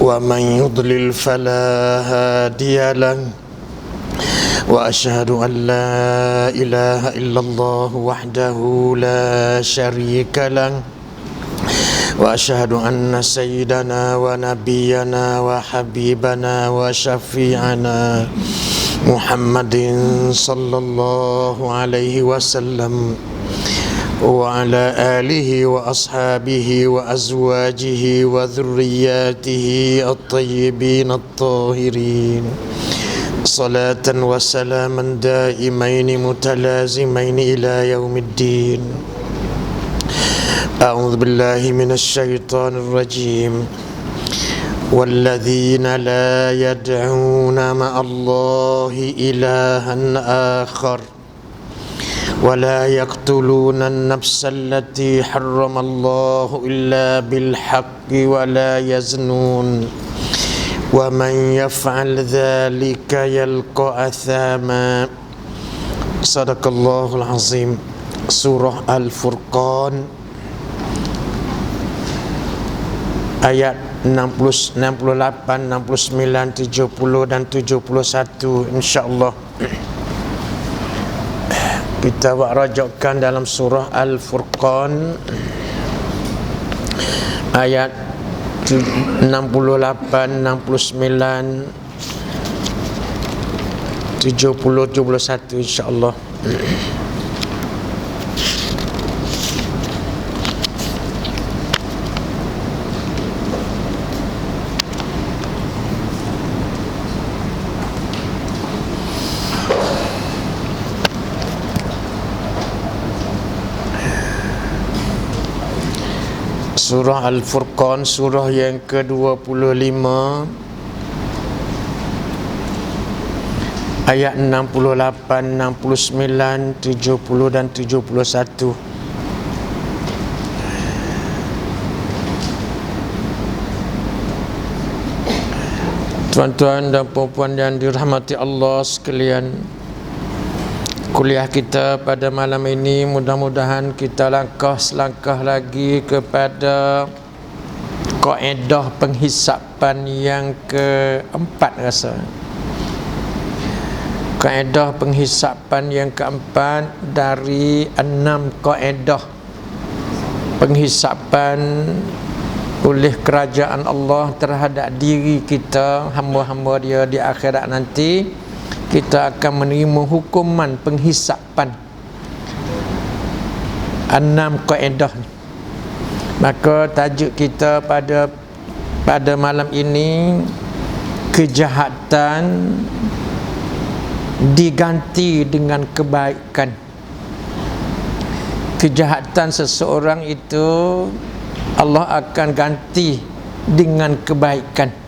ومن يضلل فلا هادي له وأشهد أن لا إله إلا الله وحده لا شريك له وأشهد أن سيدنا ونبينا وحبيبنا وشفيعنا محمد صلى الله عليه وسلم وعلى آله وأصحابه وأزواجه وذرياته الطيبين الطاهرين صلاة وسلاما دائمين متلازمين إلى يوم الدين. أعوذ بالله من الشيطان الرجيم. والذين لا يدعون مع الله إلها آخر ولا يقتلون النفس التي حرم الله إلا بالحق ولا يزنون ومن يفعل ذلك يلقى أثاما. صدق الله العظيم. Surah Al-Furqan ayat 60, 68, 69, 70 dan 71 insya-Allah. Kita buat rajukkan dalam surah Al-Furqan ayat 68, 69, 70, 71 insya-Allah. Surah Al-Furqan, surah yang ke-25, ayat 68, 69, 70 dan 71. Tuan-tuan dan puan-puan yang dirahmati Allah sekalian, kuliah kita pada malam ini mudah-mudahan kita langkah selangkah lagi kepada kaedah penghisapan yang keempat rasa. Kaedah penghisapan yang keempat dari 6 kaedah penghisapan oleh kerajaan Allah terhadap diri kita, hamba-hamba dia di akhirat nanti. Kita akan menerima hukuman penghisapan 6 kaedah. Maka tajuk kita pada malam ini, kejahatan diganti dengan kebaikan. Kejahatan seseorang itu Allah akan ganti dengan kebaikan.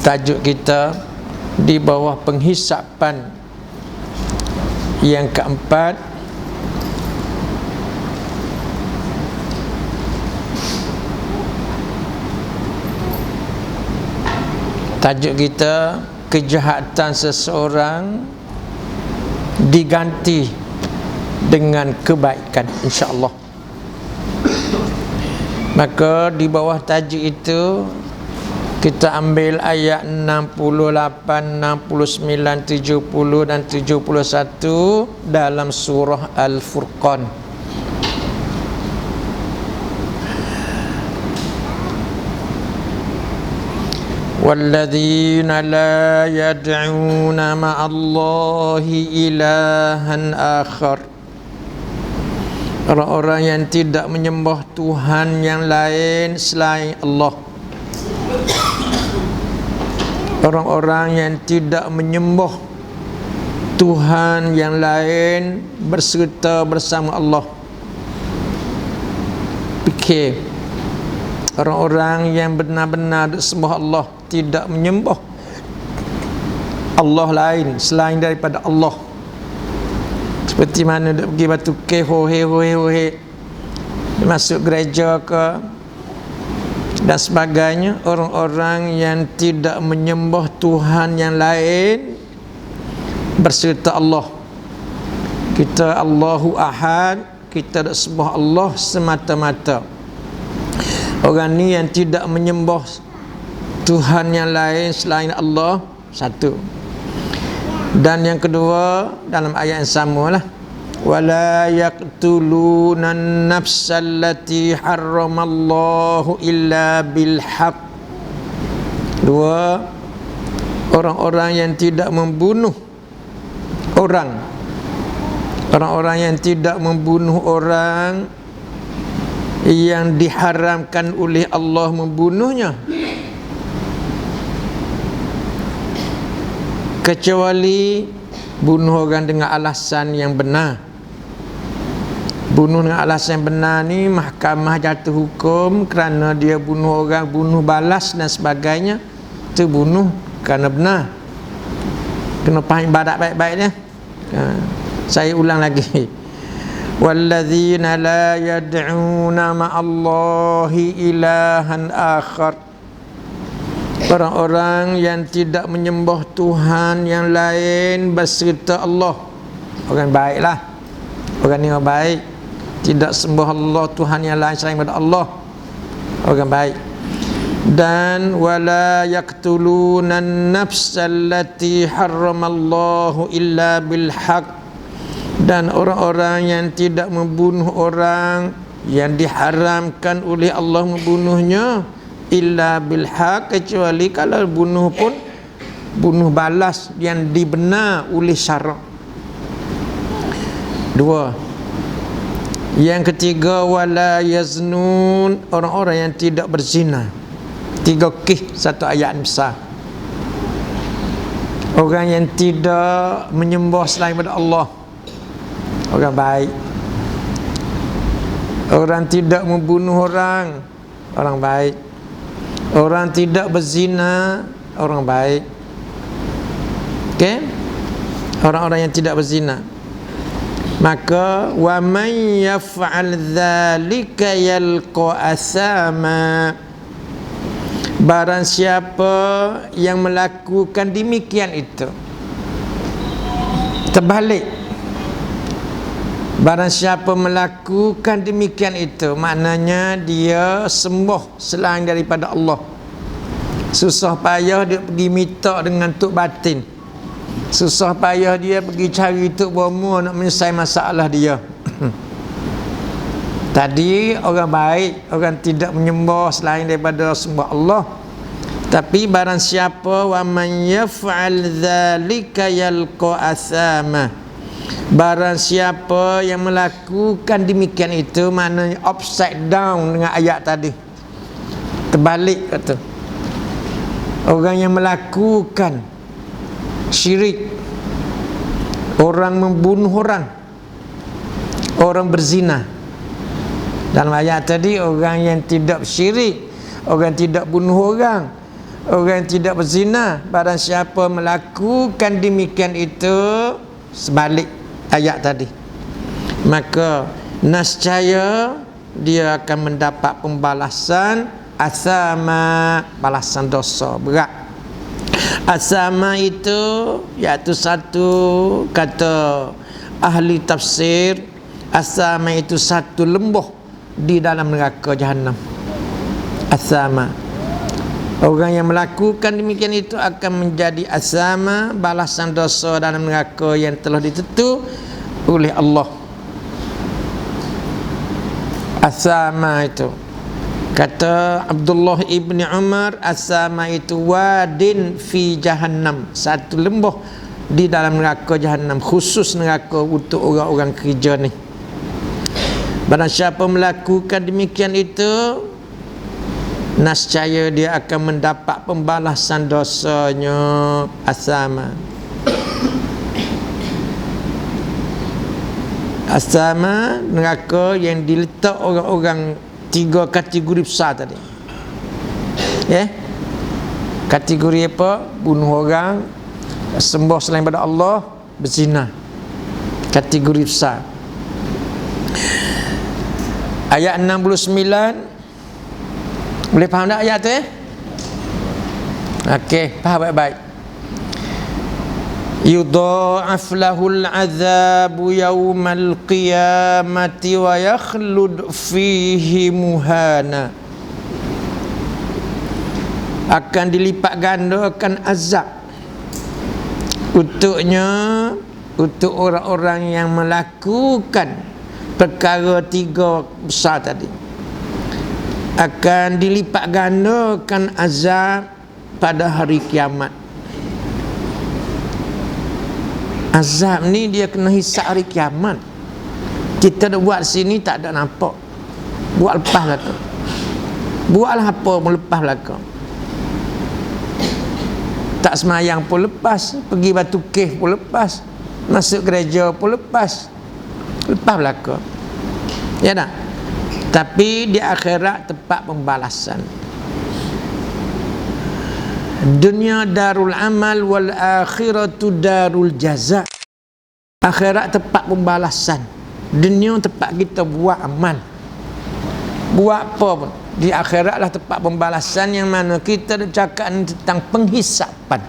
Tajuk kita di bawah penghisapan yang keempat, tajuk kita kejahatan seseorang diganti dengan kebaikan insya-Allah. Maka di bawah tajuk itu kita ambil ayat 68, 69, 70 dan 71 dalam surah Al-Furqan. وَالَّذِينَ لَا يَدْعُونَ مَعَ اللَّهِ إِلَهًا آخَرَ. Orang-orang yang tidak menyembah Tuhan yang lain selain Allah. Orang-orang yang tidak menyembah Tuhan yang lain berserta bersama Allah. Fikir, orang-orang yang benar-benar sembah Allah, tidak menyembah Allah lain selain daripada Allah. Seperti mana dia pergi batu ke hohe masuk gereja ke dan sebagainya. Orang-orang yang tidak menyembah Tuhan yang lain berserta Allah. Kita Allahu Ahad, kita dak sembah Allah semata-mata. Orang ni yang tidak menyembah Tuhan yang lain selain Allah, satu. Dan yang kedua dalam ayat yang samalah, wala yaqtuluna an-nafsal lati harramallahu illa bil haqq. Dua, orang-orang yang tidak membunuh orang-orang yang tidak membunuh orang yang diharamkan oleh Allah membunuhnya, kecuali bunuh orang dengan alasan yang benar. Bunuh dengan alasan yang benar ni mahkamah jatuh hukum kerana dia bunuh orang, bunuh balas dan sebagainya, itu bunuh kerana benar. Kena faham ibadat baik-baik dia. Saya ulang lagi. Walladzina la yad'una ma'allahi ilahan akhar. Orang-orang yang tidak menyembah Tuhan yang lain berserta Allah. Orang baiklah. Orang ni orang baik. Tidak sembah Allah Tuhan yang lain selain daripada Allah. Orang baik. Dan wala yaqtuluna an-nafsal lati harramallahu illa bil haqq. Dan orang-orang yang tidak membunuh orang yang diharamkan oleh Allah membunuhnya illa bil haq, kecuali kalau bunuh pun bunuh balas yang dibenar oleh syarak. Dua. Yang ketiga, wala yaznun, orang-orang yang tidak berzina. Tiga satu ayat besar. Orang yang tidak menyembah selain daripada Allah, orang baik. Orang tidak membunuh orang, orang baik. Orang tidak berzina, orang baik. Okey? Orang-orang yang tidak berzina. Maka wa man yaf'al dzalika yalqa asama. Barang siapa yang melakukan demikian itu, terbalik. Barang siapa melakukan demikian itu, maknanya dia sembah selain daripada Allah. Susah payah dia pergi minta dengan tok batin. Susah payah dia pergi cari tok bomo nak menyelesaikan masalah dia. Tadi orang baik, orang tidak menyembah selain daripada sembah Allah. Tapi barang siapa wa man yaf'al dzalika yalqa asama. Barang siapa yang melakukan demikian itu, maknanya upside down dengan ayat tadi. Terbalik kata. Orang yang melakukan syirik, orang membunuh orang, orang berzina. Dalam ayat tadi, orang yang tidak syirik, orang yang tidak bunuh orang, orang yang tidak berzina, barang siapa melakukan demikian itu, sebalik ayat tadi, maka nascaya dia akan mendapat pembalasan asama, balasan dosa berat. Asama itu iaitu satu kata ahli tafsir, asama itu satu lembah di dalam neraka Jahannam. Asama, orang yang melakukan demikian itu akan menjadi asama, balasan dosa dalam neraka yang telah ditentu oleh Allah. Asama itu, kata Abdullah ibn Umar, asama itu wadin fi Jahannam, satu lembah di dalam neraka Jahannam, khusus neraka untuk orang-orang kerja ni. Barang siapa melakukan demikian itu, nascaya dia akan mendapat pembalasan dosanya, asama. Asama, neraka yang diletak orang-orang tiga kategori besar tadi. Kategori apa? Bunuh orang, sembah selain daripada Allah, berzina. Kategori besar. Ayat 69, boleh faham tak ayat tu? Okey, faham baik-baik. yudha'af lahul azabu yaumal qiyamati wa yakhlud fihi muhana. Akan dilipat gandakan azab untuk orang-orang yang melakukan perkara tiga besar tadi. Akan dilipat gandakan azab pada hari kiamat. Azab ni dia kena hisap hari kiamat. Kita dah buat sini tak ada nampak. Buat lepas belakang. Buatlah apa pun lepas belakang. Tak semayang pun lepas, pergi batu keh pun lepas, masuk gereja pun lepas belaka. Ya tak? Tapi di akhirat tempat pembalasan. Dunia darul amal wal akhiratu darul jaza. Akhirat tempat pembalasan, dunia tempat kita buat amal. Buat apa pun, di akhiratlah tempat pembalasan, yang mana kita cakap tentang penghisapan.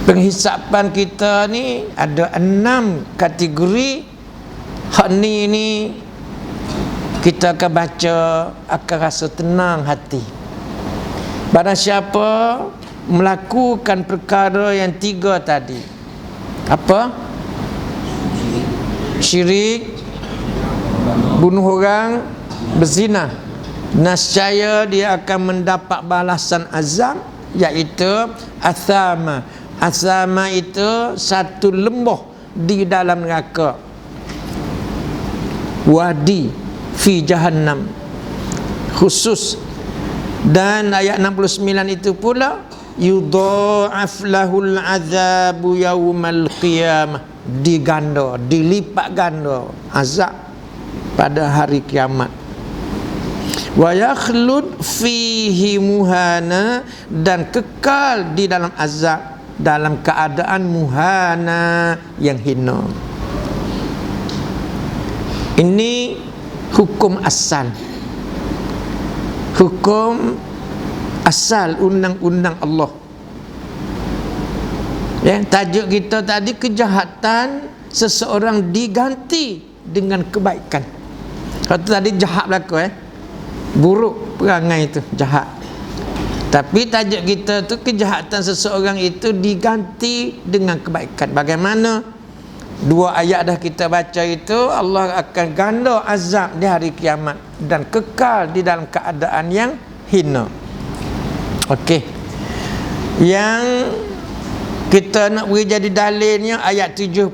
Penghisapan kita ni ada 6 kategori. Hak ni kita akan baca, akan rasa tenang hati. Barang siapa melakukan perkara yang 3 tadi. Apa? Syirik, bunuh orang, berzina, nescaya dia akan mendapat balasan azab, iaitu athama. Athama itu satu lembah di dalam neraka, wadi fi jahannam khusus. Dan ayat 69 itu pula, yudha'af lahul azabu yaumal qiyamah, diganda, dilipat ganda azab pada hari kiamat. Wa yakhlud fihi muhana, dan kekal di dalam azab dalam keadaan muhana, yang hina. Ini hukum asal. Hukum asal undang-undang Allah. Ya, tajuk kita tadi, kejahatan seseorang diganti dengan kebaikan. Kalau tadi jahat berlaku, buruk perangai itu, jahat. Tapi tajuk kita tu, kejahatan seseorang itu diganti dengan kebaikan. Bagaimana? 2 ayat dah kita baca itu, Allah akan ganda azab di hari kiamat dan kekal di dalam keadaan yang hina. Okey. Yang kita nak beri jadi dalilnya ayat 70.